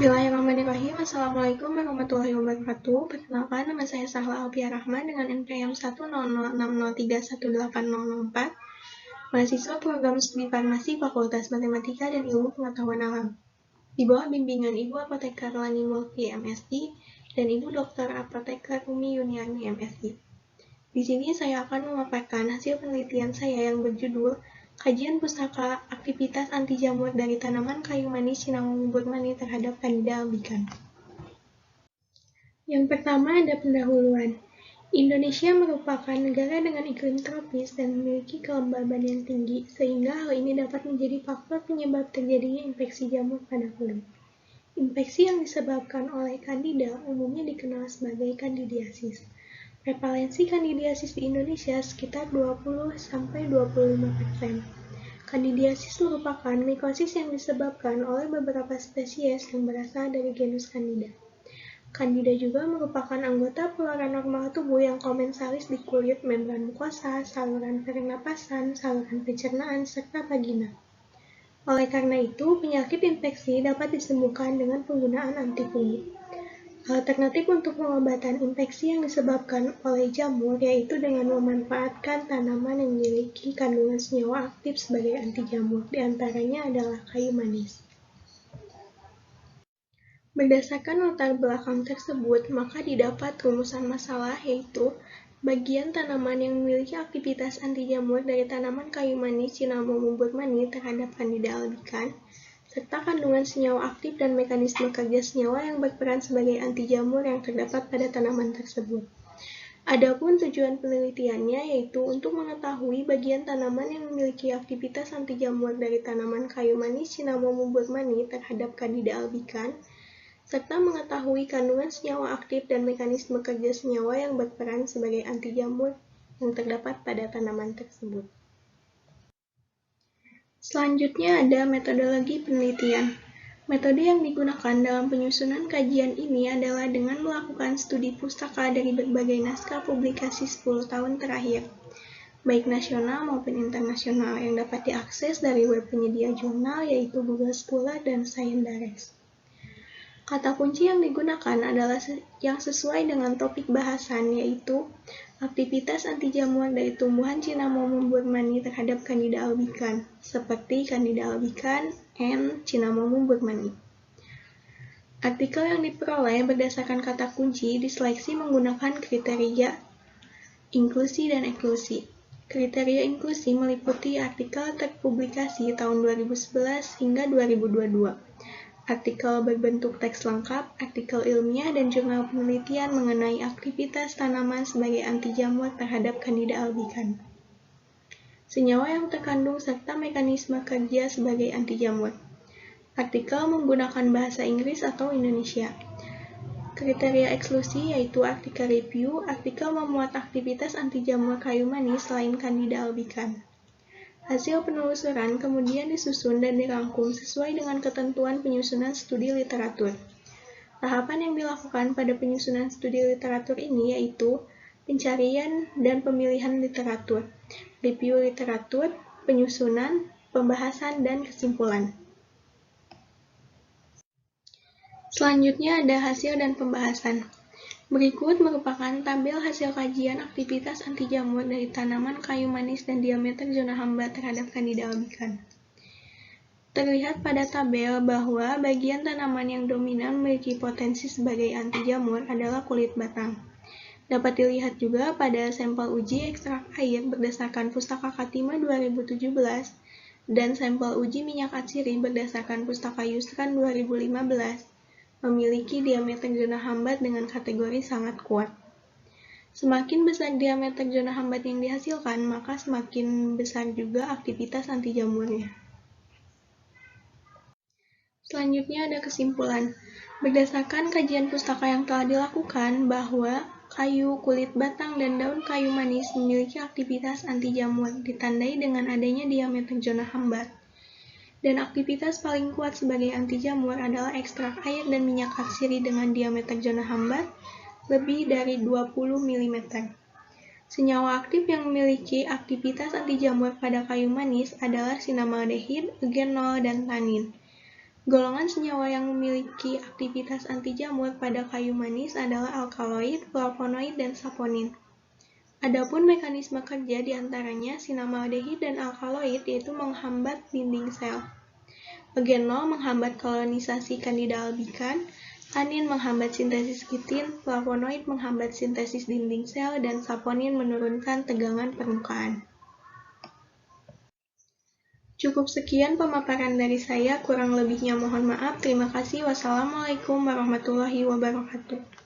Bismillahirrahmanirrahim. Assalamualaikum warahmatullahi wabarakatuh. Perkenalkan, nama saya Sahla Alfiah Rahman dengan NPM 10060318004, mahasiswa program studi farmasi Fakultas Matematika dan Ilmu Pengetahuan Alam. Di bawah bimbingan Ibu Apoteker Lani Mulki MSI dan Ibu Dr. Apoteker Umi Yuniarni MSI. Di sini saya akan memaparkan hasil penelitian saya yang berjudul Kajian Pustaka Aktivitas Anti Jamur dari Tanaman Kayu Manis Cinnamomum burmani terhadap Candida albicans. Yang pertama ada pendahuluan. Indonesia merupakan negara dengan iklim tropis dan memiliki kelembaban yang tinggi, sehingga hal ini dapat menjadi faktor penyebab terjadinya infeksi jamur pada kulit. Infeksi yang disebabkan oleh Candida umumnya dikenal sebagai kandidiasis. Prevalensi kandidiasis di Indonesia sekitar 20–25%. Kandidiasis merupakan mikosis yang disebabkan oleh beberapa spesies yang berasal dari genus Candida. Candida juga merupakan anggota flora normal tubuh yang komensalis di kulit, membran mukosa, saluran pernapasan, saluran pencernaan, serta vagina. Oleh karena itu, penyakit infeksi dapat disembuhkan dengan penggunaan antifungi. Alternatif untuk pengobatan infeksi yang disebabkan oleh jamur yaitu dengan memanfaatkan tanaman yang memiliki kandungan senyawa aktif sebagai anti jamur, diantaranya adalah kayu manis. Berdasarkan latar belakang tersebut, maka didapat rumusan masalah yaitu bagian tanaman yang memiliki aktivitas anti jamur dari tanaman kayu manis Cinnamomum burmani terhadap Candida albicans, serta kandungan senyawa aktif dan mekanisme kerja senyawa yang berperan sebagai anti jamur yang terdapat pada tanaman tersebut. Adapun tujuan penelitiannya yaitu untuk mengetahui bagian tanaman yang memiliki aktivitas anti jamur dari tanaman kayu manis Cinnamomum burmani terhadap Candida albicans, serta mengetahui kandungan senyawa aktif dan mekanisme kerja senyawa yang berperan sebagai anti jamur yang terdapat pada tanaman tersebut. Selanjutnya ada metodologi penelitian. Metode yang digunakan dalam penyusunan kajian ini adalah dengan melakukan studi pustaka dari berbagai naskah publikasi 10 tahun terakhir, baik nasional maupun internasional, yang dapat diakses dari web penyedia jurnal yaitu Google Scholar dan Sciendares. Kata kunci yang digunakan adalah yang sesuai dengan topik bahasan, yaitu aktivitas anti jamur dari tumbuhan Cinnamomum burmani terhadap Candida albicans, seperti Candida albicans and Cinnamomum burmani. Artikel yang diperoleh berdasarkan kata kunci diseleksi menggunakan kriteria inklusi dan eksklusi. Kriteria inklusi meliputi artikel terpublikasi tahun 2011 hingga 2022. Artikel berbentuk teks lengkap, artikel ilmiah, dan jurnal penelitian mengenai aktivitas tanaman sebagai anti jamur terhadap Candida albicans, senyawa yang terkandung serta mekanisme kerja sebagai anti jamur. Artikel menggunakan bahasa Inggris atau Indonesia. Kriteria eksklusi yaitu artikel review, artikel memuat aktivitas anti jamur kayu manis selain Candida albicans. Hasil penelusuran kemudian disusun dan dirangkum sesuai dengan ketentuan penyusunan studi literatur. Tahapan yang dilakukan pada penyusunan studi literatur ini yaitu pencarian dan pemilihan literatur, review literatur, penyusunan, pembahasan, dan kesimpulan. Selanjutnya ada hasil dan pembahasan. Berikut merupakan tabel hasil kajian aktivitas anti jamur dari tanaman kayu manis dan diameter zona hambat terhadap Candida albicans. Terlihat pada tabel bahwa bagian tanaman yang dominan memiliki potensi sebagai anti jamur adalah kulit batang. Dapat dilihat juga pada sampel uji ekstrak air berdasarkan Pustaka Katima 2017 dan sampel uji minyak atsiri berdasarkan Pustaka Yusran 2015. Memiliki diameter zona hambat dengan kategori sangat kuat. Semakin besar diameter zona hambat yang dihasilkan, maka semakin besar juga aktivitas anti jamurnya. Selanjutnya ada kesimpulan. Berdasarkan kajian pustaka yang telah dilakukan bahwa kayu, kulit batang, dan daun kayu manis memiliki aktivitas anti jamur ditandai dengan adanya diameter zona hambat. Dan aktivitas paling kuat sebagai anti jamur adalah ekstrak air dan minyak atsiri dengan diameter zona hambat lebih dari 20 mm. Senyawa aktif yang memiliki aktivitas anti jamur pada kayu manis adalah sinamaldehid, eugenol, dan tanin. Golongan senyawa yang memiliki aktivitas anti-jamur pada kayu manis adalah alkaloid, flavonoid, dan saponin. Adapun mekanisme kerja diantaranya sinamaldehid dan alkaloid yaitu menghambat dinding sel. Eugenol menghambat kolonisasi Candida albicans, anin menghambat sintesis kitin, flavonoid menghambat sintesis dinding sel, dan saponin menurunkan tegangan permukaan. Cukup sekian pemaparan dari saya, kurang lebihnya mohon maaf. Terima kasih. Wassalamualaikum warahmatullahi wabarakatuh.